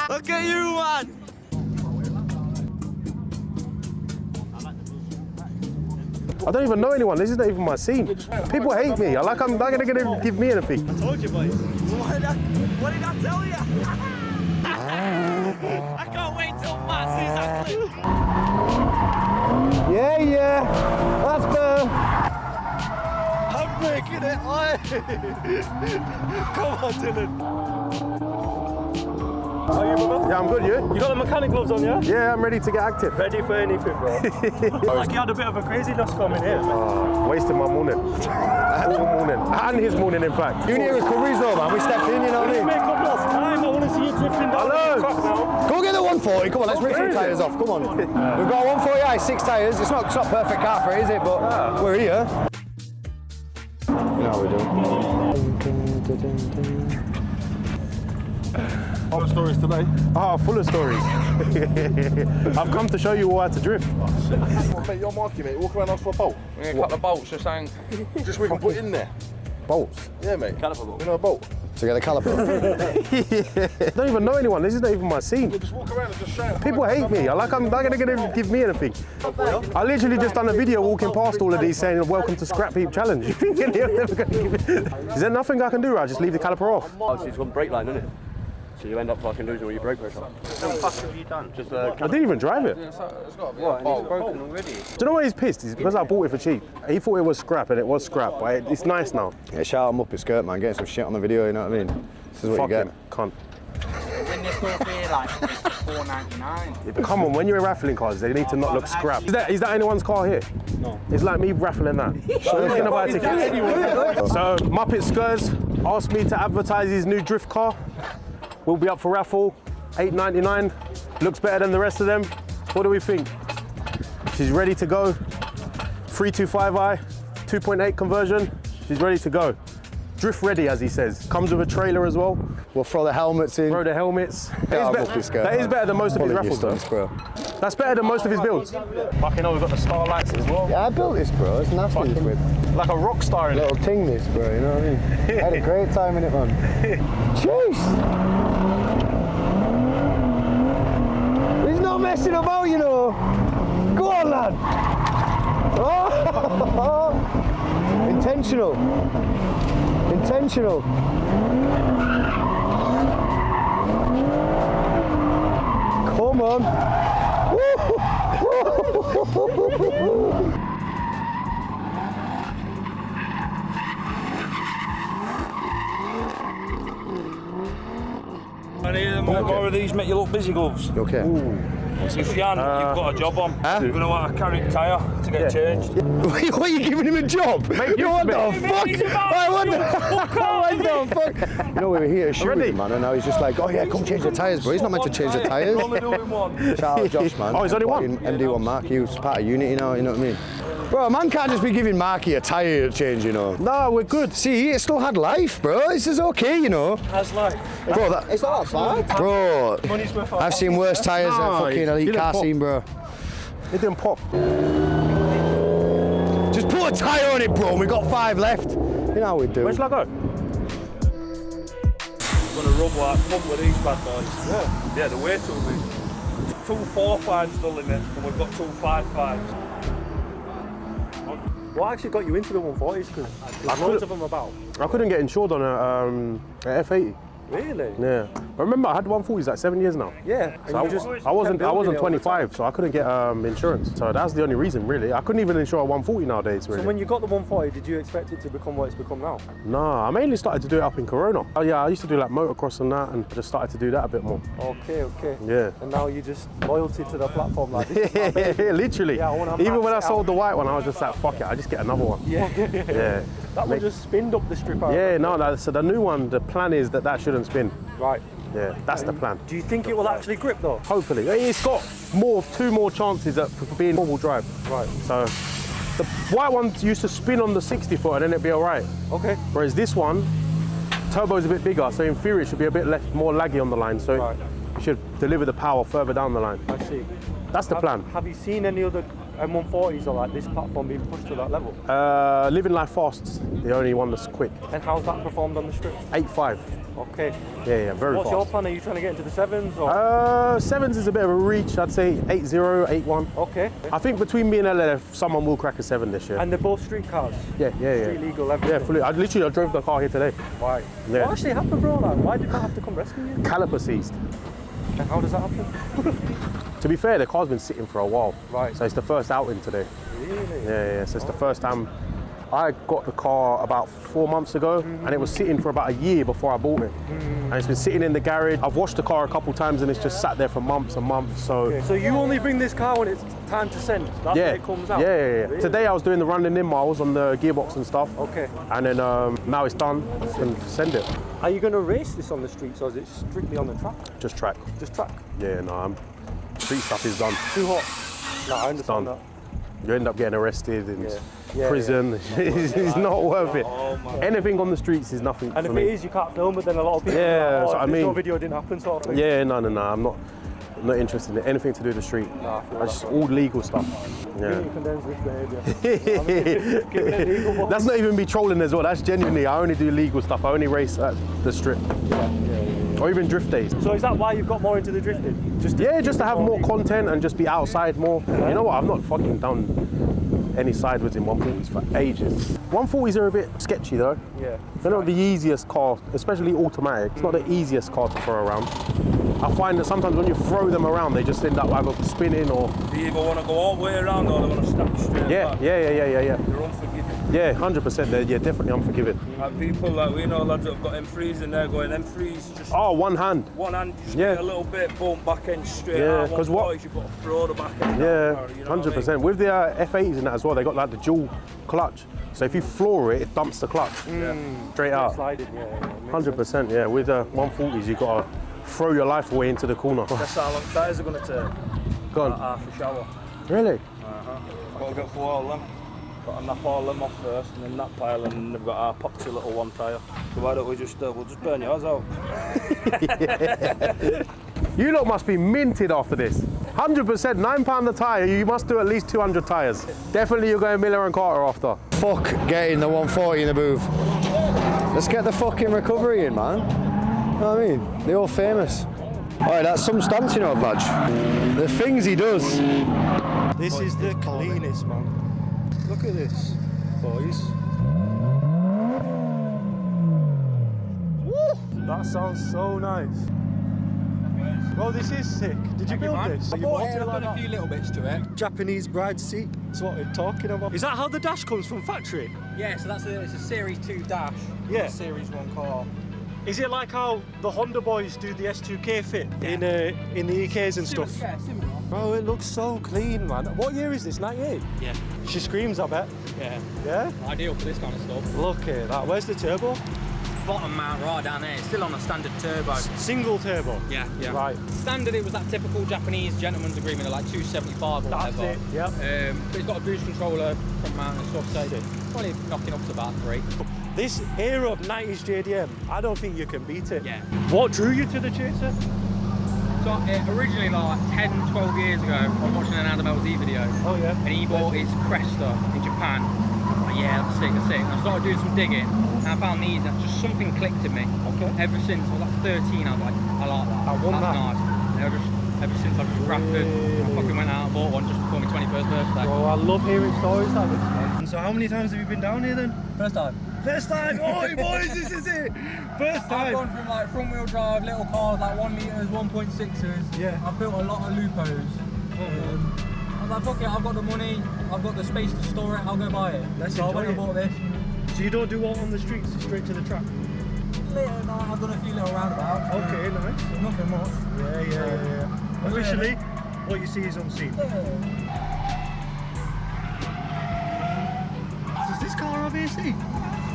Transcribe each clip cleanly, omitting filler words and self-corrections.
Look at you, man. I don't even know anyone. This is not even my scene. People hate me. I'm not gonna give me anything. I told you, boys. What did I tell you? I can't wait till Matt sees that clip. Yeah. That's better. I'm making it. Come on, Dylan. How are you, brother? Yeah, I'm good, you? You got the mechanic gloves on, yeah? Yeah, I'm ready to get active. Ready for anything, bro. Like you had a bit of a craziness coming here. Wasting my morning. Actual morning. And his morning, in fact. You need recoveries though, man. We stepped in, you know what I mean? Make up lost time. I want to see you drifting down the track now. Go get the 140. Come on, let's rip some tyres off. Come on. We've got 140i, 6 tyres. It's not perfect car for it, is it? But we're here. You know how we do. Full of stories today. Oh, full of stories. I've come to show you all how to drift. Mate, you're Marky, mate. Walk around us for a bolt. We're going to cut the bolts, just saying. Just we can put in there. Bolts. Yeah, mate. Caliper bolt. You know a bolt? To get the caliper. I don't even know anyone. This is not even my scene. Yeah, just walk around and just shout. People hate me. I'm not gonna give me anything. I literally just done a video walking past all of these saying, welcome to Scrap Heap Challenge. You think you're never gonna give me... Is there nothing I can do, right? Just leave the caliper off? Oh, so it's got brake line, isn't it? So you end up fucking losing all your brake pressure. What the fuck have you done? Just I didn't even drive it. It's got to be a bolt. broken already. Do you know why he's pissed? It's because I bought it for cheap. He thought it was scrap, and it was scrap, but it's nice now. Yeah, shout him up his skirt, man. Getting some shit on the video, you know what I mean? This is what Fuck you get. him, cunt. When this stuff here, like, it's $4.99. Come on, when you're raffling cars, they need to not look scrap. Is that anyone's car here? No. It's like me raffling that. So looking about tickets. So Muppet Skurs asked me to advertise his new drift car. Will be up for raffle, $8.99. Looks better than the rest of them. What do we think? She's ready to go. 325i, 2.8 conversion. She's ready to go. Drift ready, as he says. Comes with a trailer as well. We'll throw the helmets in. Throw the helmets. That is better than most of his raffles, though. Bro. That's better than most of his builds. Fucking hell, we've got the starlights as well. Yeah, I built this, bro. It's nasty, this whip. Like a rock star in it. Little ting this, bro, you know what I mean? I had a great time in it, man. Jeez! He's not messing about, you know. Go on, lad. Oh. Intentional. Intentional. Come on. And here, more of these make you look busy, gloves. Okay. If you you've got a job on, you're going to want a carrot tyre to get changed. What are you giving him a job? You what the fuck? What the fuck? You know, we were here shooting, man, and now he's just like, oh yeah, come change the tyres, bro. He's not meant to change the tyres. Only doing one. Shout out Josh, man. Oh, he's only one? MD1 Marky, who's part of Unity now, you know what I mean? Bro, a man can't just be giving Marky a tyre change, you know. No, we're good. See, it still had life, bro. This is okay, you know. Has life. Bro, It's not that bad. Bro, Money's worth I've seen worse tyres at fucking elite car scene, bro. It didn't pop. Just put a tyre on it, bro. We got 5 left. You know how we do. Where shall I go? Gonna rub like pump with these bad boys. Yeah, the way too big. 245's the limit, and we've got 255s. What actually got you into the 140s? Because there's loads of them about. I couldn't get insured on a F80. Really? Yeah. But remember, I had 140s like 7 years now. Yeah. So I wasn't 25, so I couldn't get insurance. So that's the only reason, really. I couldn't even insure a 140 nowadays, really. So when you got the 140, did you expect it to become what it's become now? Nah, I mainly started to do it up in Corona. Oh yeah, I used to do like motocross and that, and just started to do that a bit more. Okay. Yeah. And now you just loyalty to the platform, like this is my baby. Literally. Yeah, even when I sold the white one, I was just like, fuck it, I just get another one. Yeah. That will just spin up the strip out. Yeah, no, so the new one, the plan is that shouldn't spin. Right. Yeah, that's the plan. Do you think it will actually grip though? Hopefully. It's got 2 more chances for being four-wheel drive. Right. So the white ones used to spin on the 60 foot and then it'd be all right. Okay. Whereas this one, turbo's a bit bigger, so in theory it should be a bit more laggy on the line, so it should deliver the power further down the line. I see. That's the plan. Have you seen any other M140s are like this platform being pushed to that level? Living Life Fast's the only one that's quick. And how's that performed on the strip? 8.5. Okay. Yeah, very What's fast. your plan? Are you trying to get into the 7s? Or? 7s is a bit of a reach. I'd say 8.0, 8.1. Okay. I think between me and LLF, someone will crack a 7 this year. And they're both street cars? Yeah. Street legal, everything? Yeah, fully. I drove the car here today. Right. Yeah. What actually happened, bro? Like, why did I have to come rescue you? Caliper seized. And how does that happen? To be fair, the car's been sitting for a while. Right. So it's the first outing today. Really? Yeah. So it's the first time. I got the car about 4 months ago, and it was sitting for about a year before I bought it. And it's been sitting in the garage. I've washed the car a couple times, and it's just sat there for months and months. So Okay. So you only bring this car when it's time to send? That's when it comes out? Yeah. Really? Today I was doing the running in miles on the gearbox and stuff. Okay. And then now it's done, I can send it. Are you going to race this on the streets, or is it strictly on the track? Just track. Just track? Yeah, no, street stuff is done. Too hot? No, I understand Done. that. You end up getting arrested in Yeah, prison. It's not worth it. Anything on the streets is nothing And for if me. it is, you can't film it, then a lot of people Yeah, are that's like, what I there's no mean. video didn't happen sort of thing. Yeah, no, I'm not interested in anything to do with the street. I just all legal stuff. Yeah. Really condemns this behaviour. Giving it legal, but- That's not even be trolling as well. That's genuinely, I only do legal stuff. I only race at the strip. Or even drift days. So is that why you've got more into the drifting? Just to have more content and just be outside more. You know what? I've not fucking done any sideways in 140s for ages. 140s are a bit sketchy though. Yeah. They're not the easiest car, especially automatic. It's not the easiest car to throw around. I find that sometimes when you throw them around, they just end up either spinning or... They either want to go all the way around or they want to snap straight back. Yeah. They're unforgiving. Yeah, 100%. They're definitely unforgiving. Like people like we know lads that have got M3s and they're going M3s just Oh, one hand. one hand, just Yeah. get a little bit, boom, back end straight Yeah, out. 'cause what- You've got to throw the back end Yeah, down, you know what I mean? 100%. With the F80s and that as well, they got like the dual clutch. So if you floor it, it dumps the clutch straight out. Sliding, yeah. 100%. Yeah, with the 140s, you gotta throw your life away into the corner. That's how long tyres are going to take. Go on. Half a shower. Really? Got to get through all of them. Got to nap all of them off first and then that pile, and then we've got our poxy little one tyre. So why don't we just, we'll just burn yours out. You lot must be minted after this. 100%, £9 a tyre, you must do at least 200 tyres. Definitely you're going Miller and Carter after. Fuck getting the 140 in the booth. Let's get the fucking recovery in, man. You know what I mean? They're all famous. Alright, that's some stance, you know, Badge. The things he does. This is the cleanest, man. Look at this, boys. Woo! That sounds so nice. Bro, this is sick. Did you build this? I've done a few little bits to it. Japanese bride seat. That's what we're talking about. Is that how the dash comes from factory? Yeah, so it's a Series 2 dash. Yeah. A Series 1 car. Is it like how the Honda boys do the S2K fit in the EKs and stuff? Yeah, similar. Bro, it looks so clean, man. What year is this? 98? Yeah. She screams, I bet. Yeah. Yeah? Ideal for this kind of stuff. Look at that. Where's the turbo? Bottom mount right down there. It's still on a standard turbo. Single turbo? Yeah. Right. Standard, it was that typical Japanese gentleman's agreement of like 275 or That's whatever. it, yep. But it's got a boost controller, front mount and stuff, so probably knocking up to about 3. This era of 90s JDM, I don't think you can beat it. Yeah. What drew you to the Chaser? So originally like 10, 12 years ago, I was watching an Adam LZ video. Oh yeah. And he bought his Cresta in Japan. I was like, yeah, that's sick, that's sick. And I started doing some digging, and I found these, and just something clicked in me. Okay. Ever since I was like 13, I was like, I like that. I want that's that. nice. And ever since I just Bradford, I fucking went out and bought one just before my 21st birthday. Bro, I love hearing stories like this, man. So how many times have you been down here then? First time. First time! Oh, boys, this is it! First I've time! gone from like front wheel drive, little cars, like 1 litres, 1.6s. Yeah. I've built a lot of Lupos. I was like, fuck it, I've got the money, I've got the space to store it, I'll go buy it. Let's so I enjoy went and it. bought this. So you don't do all on the streets, it's straight to the track? Later, I've done a few little roundabouts. Okay, nice. Nothing much. Yeah. Officially, what you see is unseen. Does this car have AC?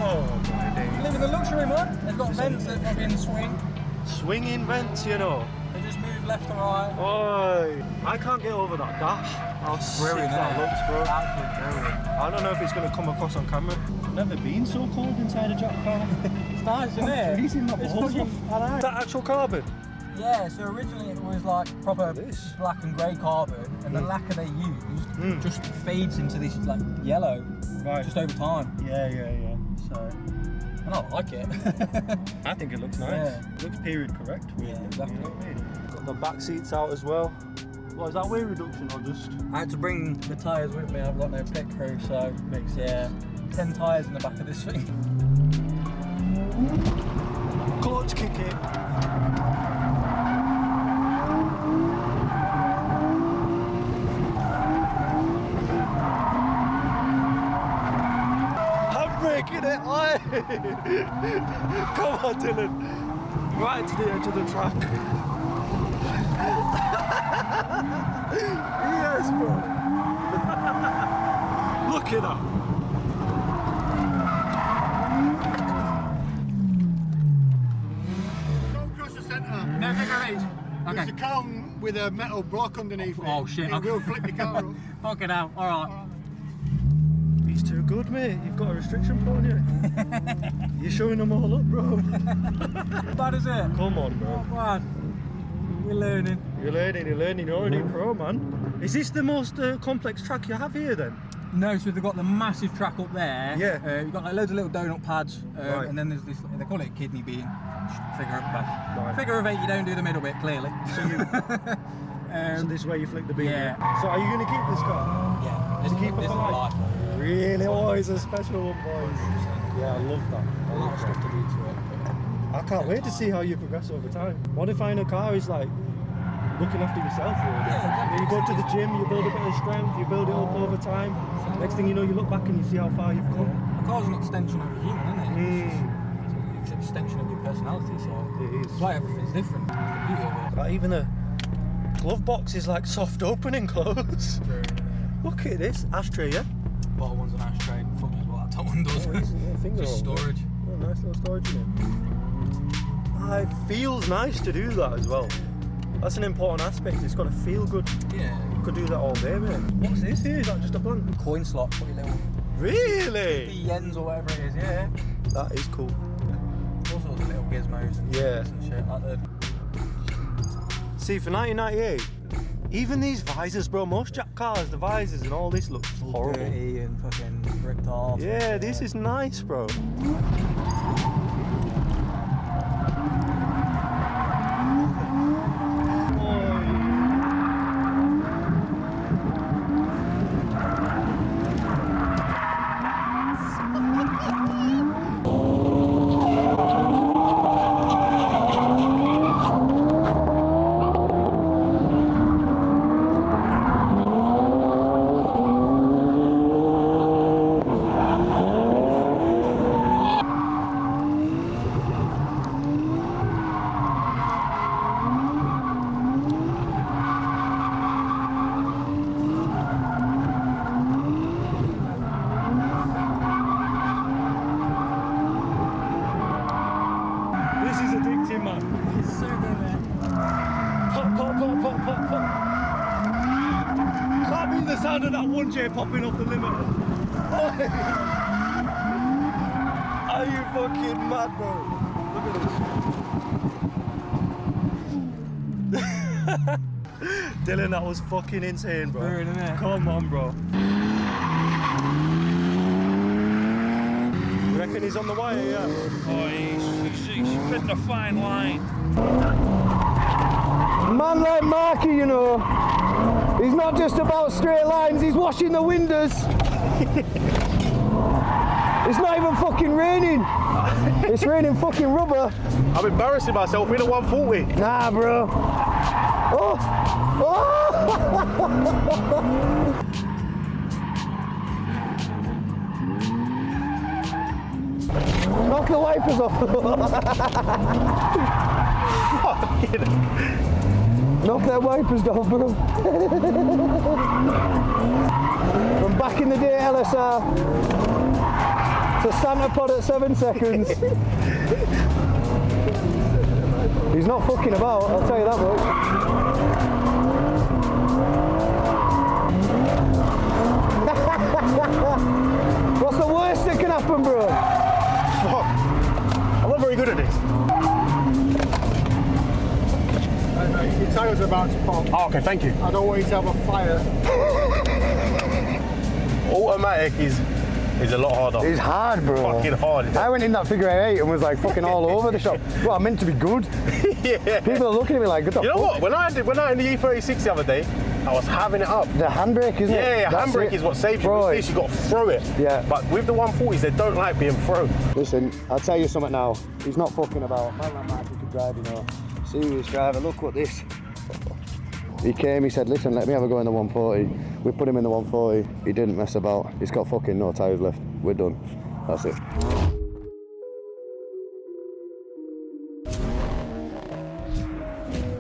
Oh my days. Living the luxury, man. They've got vents that fucking swing. Swinging vents, you know. They just move left to right. Oi. I can't get over that dash. How sick Brilliant, that isn't it? looks, bro. Absolutely brilliant. I don't know if it's going to come across on camera. Never been so cold inside a jack car. It's nice, isn't it? Freezing my It's balls fucking, off. I know. Is that actual carbon? Yeah, so originally it was like proper black and grey carbon, and the lacquer they used just fades into this like yellow just over time. Yeah. So, And I like it. I think it looks nice. Yeah. It looks period correct. Really. Yeah, exactly. You know what I mean? Got the back seats out as well. What is that, weight reduction or just? I had to bring the tyres with me. I've got no pit crew, so Makes sense. 10 tyres in the back of this thing. Clutch kick it. Handbraking it, aye! Come on, Dylan. Right to the edge of the track. Yes, bro. Look at that. Don't cross the centre. No figure eight. There's Okay. a car with a metal block underneath it. Oh, shit, It okay. will flip the car up. Fuck it out. Alright. He's too good, mate. You've got a restriction put on you. You're showing them all up, bro. How bad is it? Come on, bro. Not bad. We're learning. You're learning. You're already pro, man. Is this the most complex track you have here, then? No, so they've got the massive track up there. Yeah. You've got like loads of little donut pads, Right. and then there's this. They call it a kidney bean. Figure of pad. Right. Figure of eight. You don't do the middle bit clearly. So this is where you flick the beam. yeah. So are you going to keep this car? Yeah. Does it keep it this for is life? Really? Oh, it's a special one, boys. Yeah, I love that. A lot of stuff to do to it. I can't wait to see how you progress over time. Modifying a car is like looking after yourself, really. Yeah, exactly. You go to the gym, you build a bit of strength, you build it up over time. Next thing you know, you look back and you see how far you've come. A car's an extension of a human, isn't it? Mm. It's an extension of your personality, so It is. that's why everything's different. That's the beauty of it. Like even the glove box is like soft open and close. Look at this ashtray, yeah. Bottom one's an ashtray. Fuck knows what that top one does. Just storage. Oh, nice little storage in it. It feels nice to do that as well. That's an important aspect. It's got to feel good. Yeah. You could do that all day, mate. What's this here? Is that just a blank? Coin slot for your little Really? yens or whatever it is. Yeah. That is cool. All sorts of little gizmos and Yeah. and shit like that. See, for 1998, even these visors, bro, most Jack cars, the visors and all this looks horrible. Dirty and fucking ripped off. Yeah, this is nice, bro. This is addicting, man. It's so good, man. Pop, pop, pop, pop, pop, pop. Can't beat the sound of that 1J popping off the limiter. Are you fucking mad, bro? Look at this. Dylan, that was fucking insane, bro. Rude, isn't it? Come on, bro. You reckon he's on the wire, yeah? Oh, he's fitting a fine line. Man like Marky, you know, he's not just about straight lines, he's washing the windows. It's not even fucking raining. It's raining fucking rubber. I'm embarrassing myself in a 140. Nah, bro. Oh! Oh! Knock the wipers off. Knock their wipers down, bro. From back in the day LSR to Santa Pod at 7 seconds. He's not fucking about, I'll tell you that much. What's the worst that can happen, bro? Fuck. I'm not very good at this. mate. Your tyres are about to pop. Oh, okay, thank you. I don't want you to have a fire. Automatic is a lot harder. It's hard, bro. Fucking hard. I went in that figure 8 and was like fucking all over the shop. Well, I'm meant to be good. Yeah. People are looking at me like, what the You know fuck? what? When I in the E36 the other day, I was having it up. The handbrake, isn't it? Yeah, That's handbrake it. is what saves you. Bro, With this, you got to throw it. Yeah. But with the 140s, they don't like being thrown. Listen, I'll tell you something now. He's not fucking about. Man like Marky could drive, you know. Serious driver, look what this. He came, he said, listen, let me have a go in the 140. We put him in the 140. He didn't mess about. He's got fucking no tyres left. We're done. That's it.